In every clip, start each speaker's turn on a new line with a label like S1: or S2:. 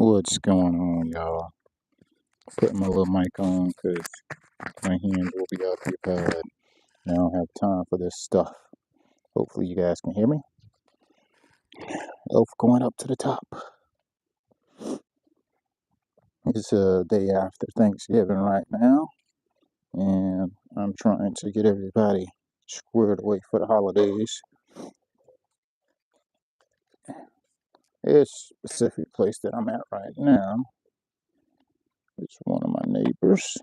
S1: What's going on, y'all? Putting my little mic on because my hands will be occupied. I don't have time for this stuff. Hopefully, you guys can hear me. Elf going up to the top. It's a day after Thanksgiving right now, and I'm trying to get everybody squared away for the holidays. This specific place that I'm at right now is one of my neighbors.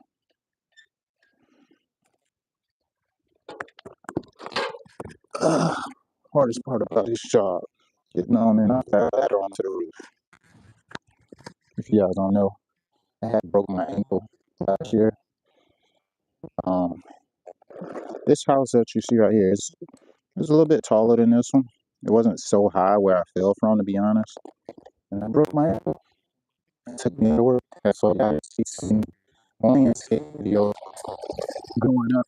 S1: Hardest part about this job, getting on and off that ladder onto the roof. If you guys don't know, I had broke my ankle last year. This house that you see right here is a little bit taller than this one. It wasn't so high where I fell from, to be honest. And I broke my ankle. It took me to work. That's why I see some landscape video going up.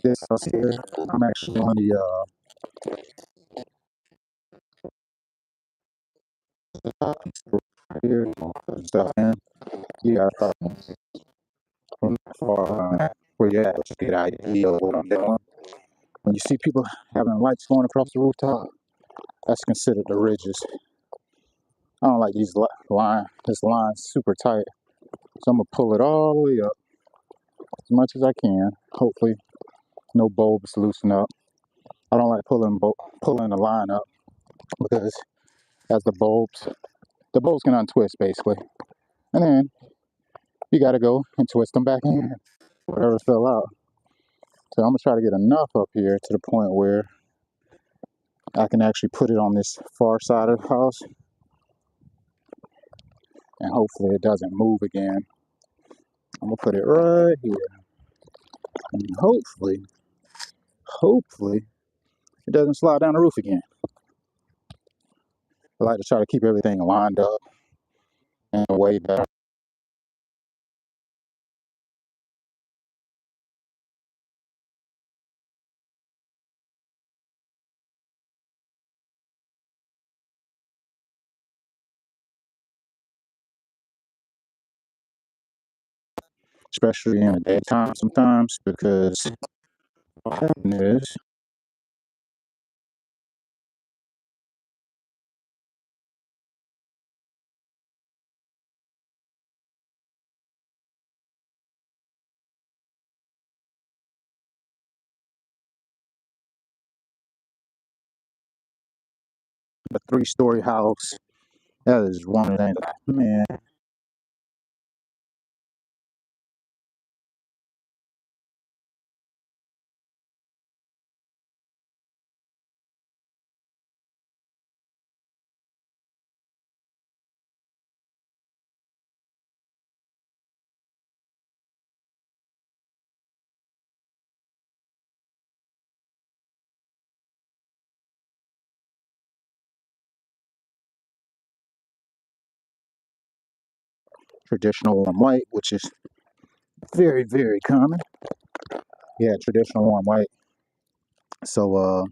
S1: This house here, I'm actually on the here stuff, and you got from far where you at to get an idea of what I'm doing. When you see people having lights going across the rooftop, that's considered the ridges. I don't like this line super tight, so I'm gonna pull it all the way up as much as I can. Hopefully, no bulbs loosen up. I don't like pulling the line up because as the bulbs can untwist basically, and then you gotta go and twist them back in, whatever fell out. So I'm gonna try to get enough up here to the point where I can actually put it on this far side of the house, and hopefully it doesn't move again. I'm gonna put it right here, and hopefully it doesn't slide down the roof again. I like to try to keep everything lined up in a way that especially in the daytime sometimes, because what happens is a 3-story house. That is one of the things, man. Traditional warm white, which is very, very common. Yeah, traditional warm white. So,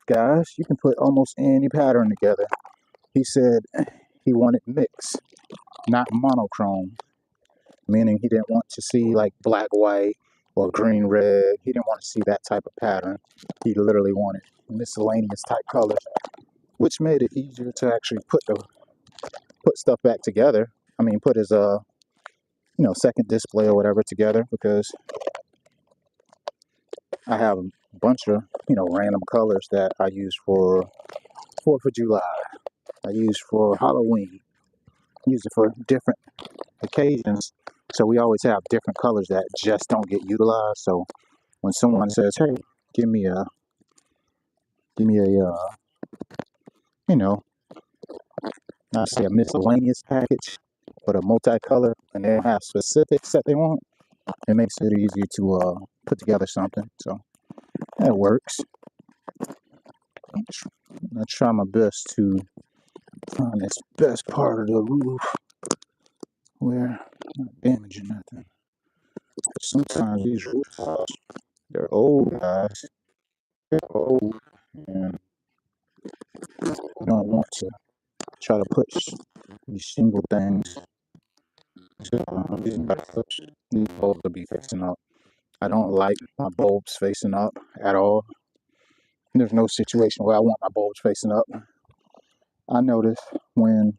S1: guys, you can put almost any pattern together. He said he wanted mix, not monochrome, meaning he didn't want to see like black, white, or green, red. He didn't want to see that type of pattern. He literally wanted miscellaneous type colors, which made it easier to actually put stuff back together. I mean, put his second display or whatever together, because I have a bunch of random colors that I use for 4th of July. I use for Halloween. I use it for different occasions. So we always have different colors that just don't get utilized. So when someone says, "Hey, give me a I say a miscellaneous package, but a multicolor, and they have specifics that they want," it makes it easy to put together something. So that works. I try my best to find this best part of the roof where not damaging nothing. But sometimes these rooftops, they're old, guys. They're old, and you don't want to try to push these single things to these metal clips. These bulbs will be facing up. I don't like my bulbs facing up at all. There's no situation where I want my bulbs facing up. I notice when,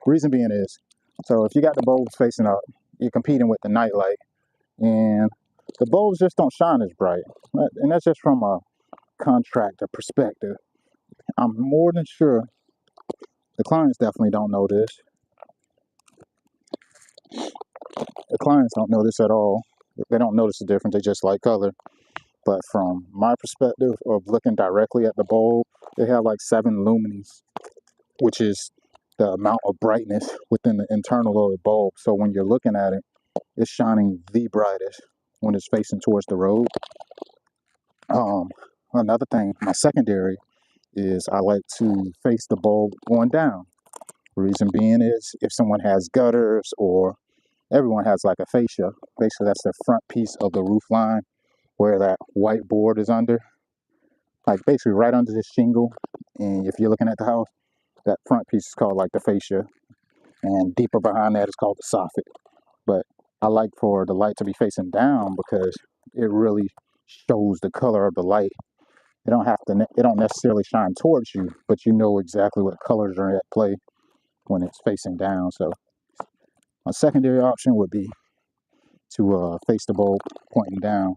S1: reason being is, so if you got the bulbs facing up, you're competing with the nightlight, and the bulbs just don't shine as bright. And that's just from a contractor perspective. I'm more than sure the clients definitely don't know this. The clients don't know this at all. They don't notice the difference. They just like color. But from my perspective of looking directly at the bulb, they have like 7 lumens, which is the amount of brightness within the internal of the bulb. So when you're looking at it, it's shining the brightest when it's facing towards the road. Another thing, my secondary is I like to face the bulb going down. Reason being is if someone has gutters, or everyone has like a fascia, basically that's the front piece of the roof line where that white board is under, like basically right under the shingle. And if you're looking at the house, that front piece is called like the fascia, and deeper behind that is called the soffit. But I like for the light to be facing down because it really shows the color of the light. It don't necessarily shine towards you, but you know exactly what colors are at play when it's facing down. So a secondary option would be to face the bulb pointing down.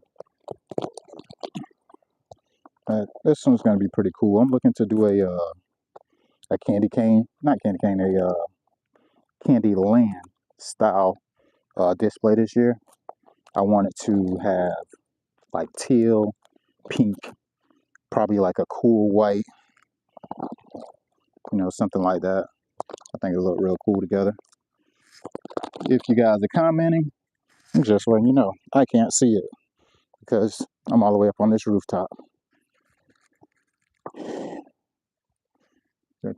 S1: This one's going to be pretty cool. I'm looking to do a candy cane, not candy cane, a candy land style display this year. I want it to have like teal, pink, probably like a cool white, something like that. I think it'll look real cool together. If you guys are commenting, I'm just letting you know. I can't see it because I'm all the way up on this rooftop.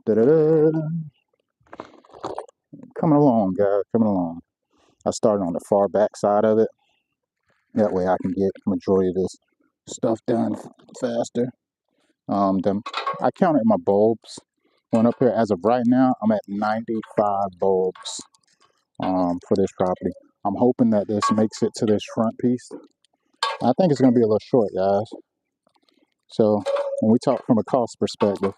S1: Da-da-da-da. Coming along, guys, coming along. I started on the far back side of it. That way I can get majority of this stuff done faster. I counted my bulbs going up here. As of right now, I'm at 95 bulbs for this property. I'm hoping that this makes it to this front piece. I think it's going to be a little short, guys. So when we talk from a cost perspective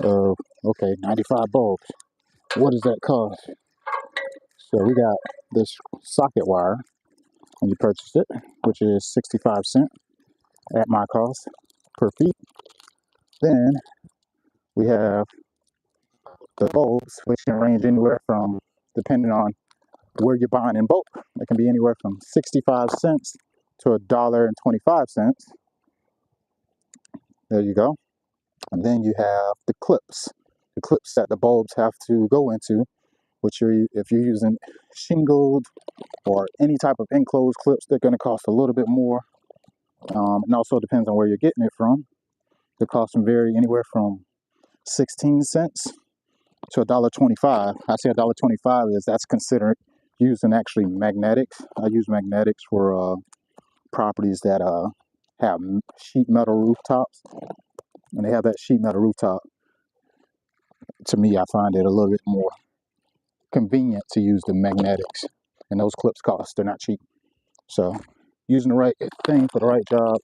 S1: of, okay, 95 bulbs, what does that cost? So we got this socket wire, and you purchased it, which is 65 cents at my cost per feet. Then we have the bulbs, which can range anywhere from, depending on where you're buying in bulk, it can be anywhere from 65 cents to $1.25. There you go. And then you have the clips that the bulbs have to go into, which if you're using shingled or any type of enclosed clips, they're going to cost a little bit more. And also depends on where you're getting it from. The cost can vary anywhere from 16 cents to $1.25. I say $1.25 is that's considered using actually magnetics. I use magnetics for properties that have sheet metal rooftops. When they have that sheet metal rooftop, to me, I find it a little bit more convenient to use the magnetics. And those clips cost, they're not cheap. So using the right thing for the right job,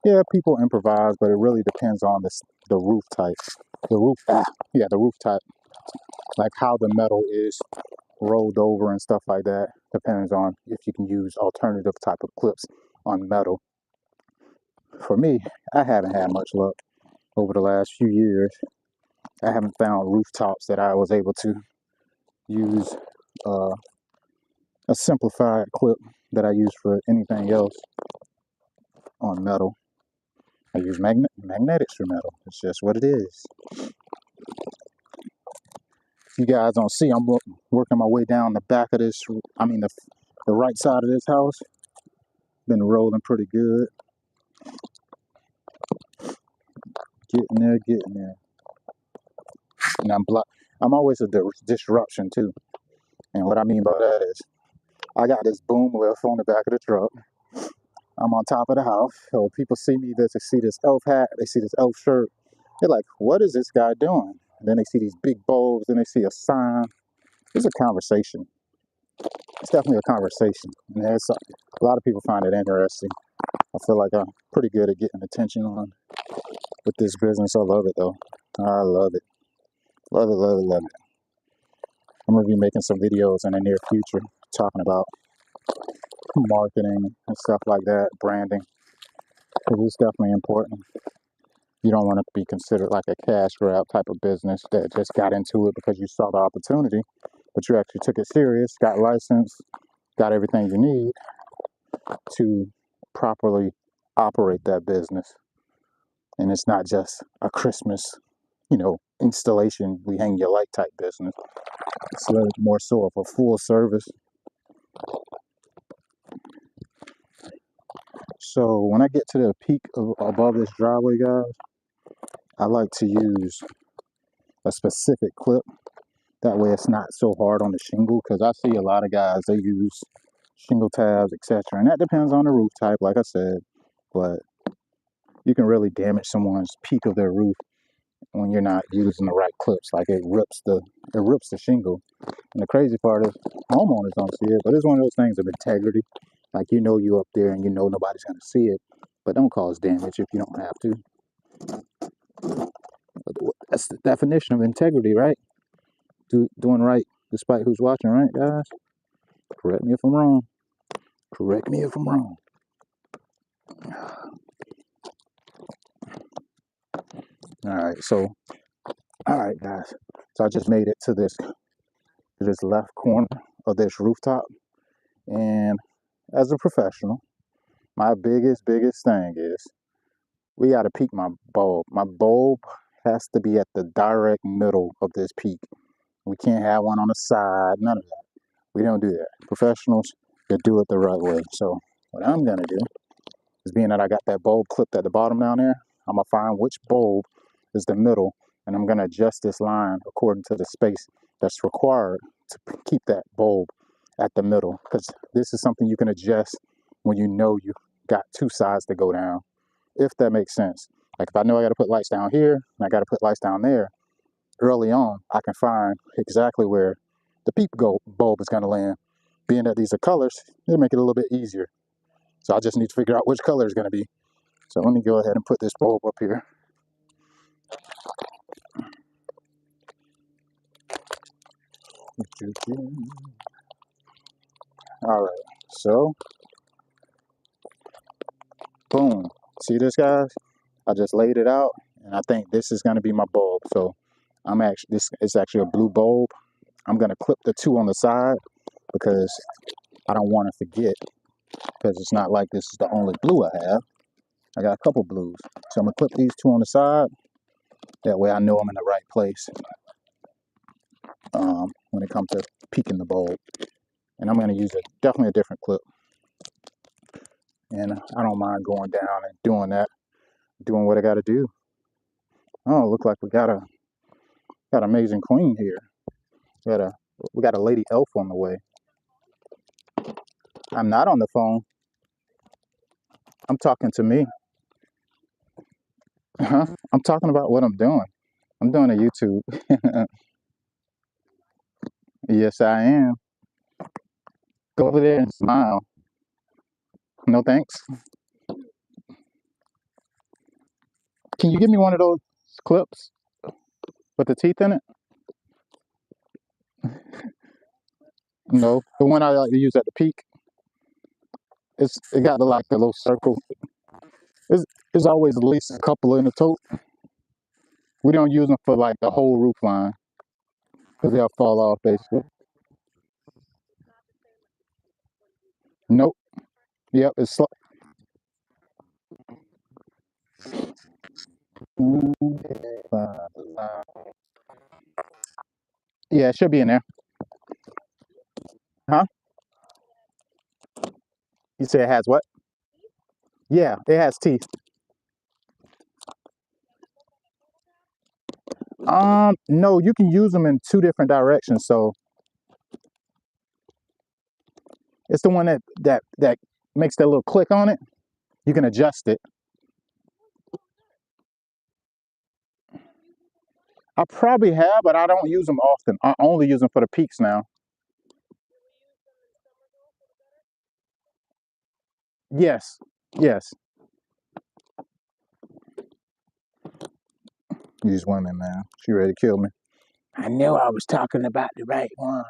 S1: yeah, people improvise, but it really depends on the roof type. The roof type. Like how the metal is rolled over and stuff like that depends on if you can use alternative type of clips on metal. For me, I haven't had much luck over the last few years. I haven't found rooftops that I was able to use a simplified clip that I use for anything else on metal. I use magnetics for metal. It's just what it is. You guys don't see, I'm working my way down the back of this, the right side of this house. Been rolling pretty good. Getting there. And I'm always a disruption too. And what I mean by that is I got this boom lift on the back of the truck. I'm on top of the house. So people see me, they see this elf hat, they see this elf shirt. They're like, what is this guy doing? And then they see these big bulbs, then they see a sign. It's a conversation. It's definitely a conversation. And a lot of people find it interesting. I feel like I'm pretty good at getting attention on with this business. I love it though. I love it. Love it, love it, love it. I'm gonna be making some videos in the near future talking about marketing and stuff like that, branding, because it's definitely important. You don't want to be considered like a cash grab type of business that just got into it because you saw the opportunity, but you actually took it serious, got licensed, got everything you need to properly operate that business. And it's not just a Christmas, installation, we hang your light type business. It's a little more so of a full service. So when I get to the peak above this driveway, guys, I like to use a specific clip. That way it's not so hard on the shingle, because I see a lot of guys, they use shingle tabs, etc. And that depends on the roof type, like I said, but you can really damage someone's peak of their roof when you're not using the right clips. Like it rips the shingle. And the crazy part is homeowners don't see it, but it's one of those things of integrity. Like you up there and nobody's gonna see it, but don't cause damage if you don't have to. That's the definition of integrity, right? Doing right despite who's watching, right, guys? Correct me if I'm wrong. Correct me if I'm wrong. All right, guys. So I just made it to this left corner of this rooftop, and as a professional, my biggest thing is we got to peak my bulb. My bulb has to be at the direct middle of this peak. We can't have one on the side. None of that. We don't do that. Professionals, they do it the right way. So what I'm gonna do is, being that I got that bulb clipped at the bottom down there, I'm gonna find which bulb is the middle, and I'm gonna adjust this line according to the space that's required to keep that bulb at the middle. Because this is something you can adjust when you got two sides to go down, if that makes sense. Like if I know I got to put lights down here and I got to put lights down there, early on, I can find exactly where the peak bulb is going to land. Being that these are colors, it'll make it a little bit easier. So I just need to figure out which color is going to be. So let me go ahead and put this bulb up here. All right, so boom. See this, guys? I just laid it out, and I think this is going to be my bulb. So this is actually a blue bulb. I'm going to clip the two on the side because I don't want to forget, because it's not like this is the only blue I have. I got a couple blues. So I'm going to clip these two on the side. That way I know I'm in the right place when it comes to peaking the bulb. And I'm going to use definitely a different clip. And I don't mind going down and doing what I got to do. Oh, look like we got an amazing queen here. We got a lady elf on the way. I'm not on the phone. I'm talking to me. Huh? I'm talking about what I'm doing. I'm doing a YouTube. Yes, I am. Go over there and smile. No thanks. Can you give me one of those clips with the teeth in it? No, the one I like to use at the peak. It got like a little circle. It's always at least a couple in the tote. We don't use them for like the whole roof line because they'll fall off basically. Nope. Yep. Yeah, it should be in there. Huh? You say it has what? Yeah, it has teeth. No, you can use them in two different directions. So It's the one that makes that little click on it. You can adjust it. I probably have, but I don't use them often. I only use them for the peaks now. Yes, yes. These women, man. She ready to kill me. I knew I was talking about the right one.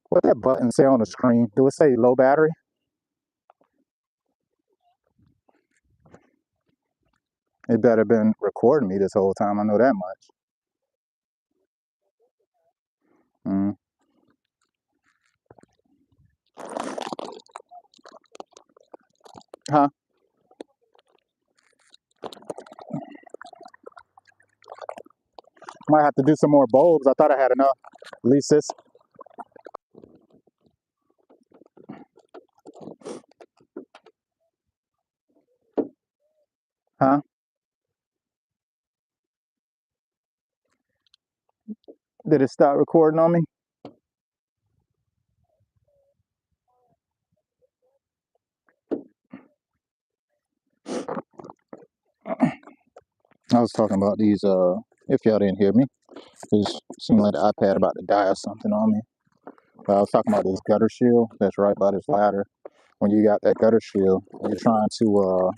S1: What that button say on the screen? Do it say low battery? It better have been recording me this whole time. I know that much. Mm. Huh? Might have to do some more bulbs. I thought I had enough. At least this. Huh? Did it stop recording on me? I was talking about these, if y'all didn't hear me, it seemed like the iPad about to die or something on me. But I was talking about this gutter shield that's right by this ladder. When you got that gutter shield, you're trying to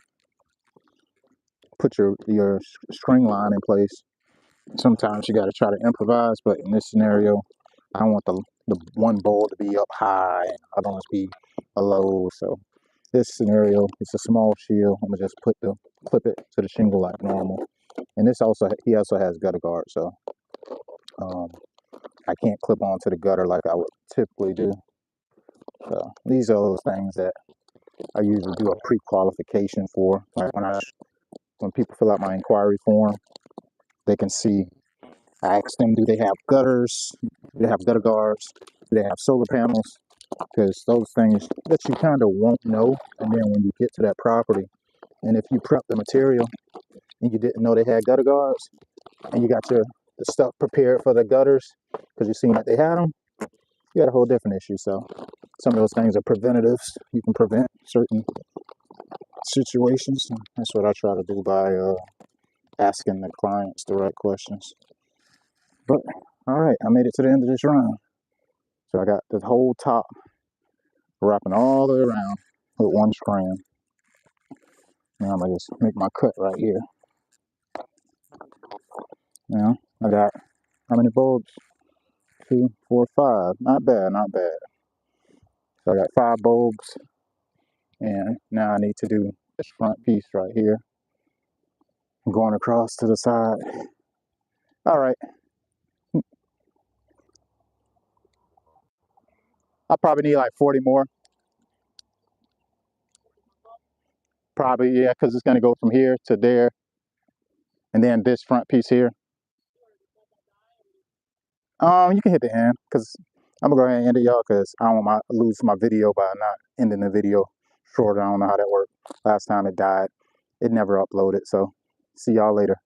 S1: put your string line in place. Sometimes you got to try to improvise, but in this scenario, I don't want the one bowl to be up high and other ones be low. So this scenario, it's a small shield. I'm gonna just clip it to the shingle like normal. And this also, he also has gutter guard, so um, I can't clip onto the gutter like I would typically do. So these are those things that I usually do a pre-qualification for. Like when people fill out my inquiry form, they can see. I ask them, do they have gutters? Do they have gutter guards? Do they have solar panels? Because those things that you kind of won't know, and then when you get to that property, and if you prep the material and you didn't know they had gutter guards, and you got the stuff prepared for the gutters because you seen that they had them, you got a whole different issue. So some of those things are preventatives. You can prevent certain situations. And that's what I try to do by asking the clients the right questions. But all right, I made it to the end of this round. So I got the whole top wrapping all the way around with one strand. Now I'm gonna just make my cut right here. Now I got how many bulbs? 2, 4, 5. Not bad, not bad. So I got 5 bulbs, and now I need to do this front piece right here. Going across to the side. All right. I probably need like 40 more. Probably, yeah, because it's gonna go from here to there, and then this front piece here. You can hit the end because I'm gonna go ahead and end it, y'all, because I don't want to lose my video by not ending the video shorter. I don't know how that worked. Last time it died, it never uploaded. So see y'all later.